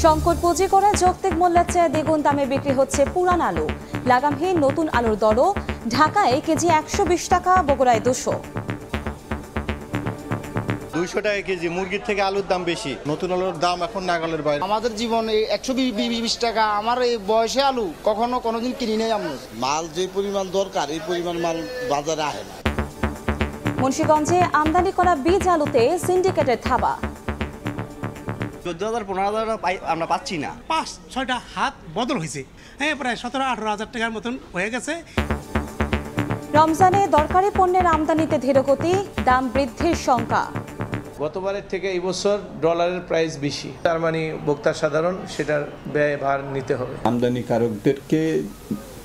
সংকট পুঁজি করে যৌক্তিক মূল্যের চেয়ে দ্বিগুণ দামে বিক্রি হচ্ছে পুরান আলু। লাগামহীন নতুন আলুর দরও ঢাকায় কেজি 120 টাকা, বগুড়ায় 200। 200 টাকা কেজি। মুরগির থেকে আলুর দাম বেশি, নতুন আলুর দাম এখন নাগালের বাইরে। আমাদের জীবন এই 120 টাকা, আমার এই বয়সে আলু কোনোদিন কিনি নাই। আমরা মাল যে পরিমাণ দরকার এই পরিমাণ মাল বাজারে আসে না। মুন্সিগঞ্জে আমদানি করা বীজ আলুতে সিন্ডিকেটের থাবা। 14,000-15,000 আমরা পাচ্ছি না। 5-6টা হাত বদল হয়েছে, প্রায় 17-18 হাজার টাকার মতন হয়ে গেছে। রমজানে দরকারি পণ্যের আমদানিতে ধীরগতি, দাম বৃদ্ধির শঙ্কা। গতবারের থেকে এই বছর ডলারের প্রাইস বেশি, তার মানে ভোক্তা সাধারণ সেটার ব্যয়ভার নিতে হবে। আমদানিকারকদেরকে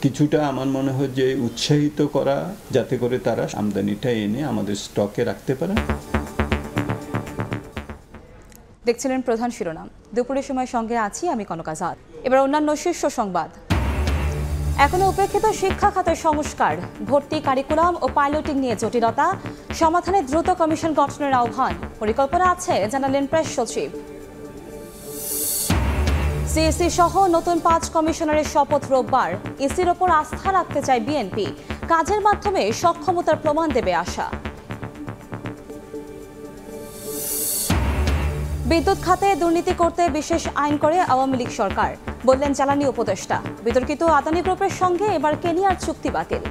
কিছুটা আমার মনে হয় যে উৎসাহিত করা, যাতে করে তারা আমদানিটা এনে আমাদের স্টকে রাখতে পারে। দেখছিলেন প্রধান শিরোনাম। দুপুরের সময় সঙ্গে আছি আমি কনক আজাদ। এবার অন্যান্য শীর্ষ সংবাদ। এখনো উপেক্ষিত শিক্ষা খাতের সংস্কার, ভর্তি, কারিকুলাম ও পাইলটিং নিয়ে জটিলতা, সমাধানে দ্রুত কমিশন গঠনের আহ্বান। পরিকল্পনা আছে জানালেন প্রেস সচিব। সিএসি সহ নতুন 5 কমিশনারের শপথ রোববার। ইসির ওপর আস্থা রাখতে চায় বিএনপি, কাজের মাধ্যমে সক্ষমতার প্রমাণ দেবে আশা। বিদ্যুৎ খাতে দুর্নীতি করতে বিশেষ আইন করে আওয়ামী লীগ সরকার, বললেন জ্বালানি উপদেষ্টা। বিতর্কিত আদানি গ্রুপের সঙ্গে এবার কেনিয়ার চুক্তি বাতিল।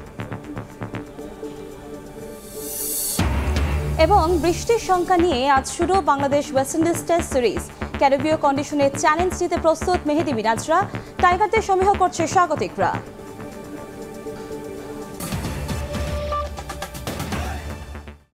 এবং বৃষ্টির শঙ্কা নিয়ে আজ শুরু Bangladesh West Indies test series. ক্যারিবীয় কন্ডিশনে চ্যালেঞ্জ নিতে প্রস্তুত মেহেদী মিরাজরা, টাইগারদের সমীহ করছে স্বাগতিকরা।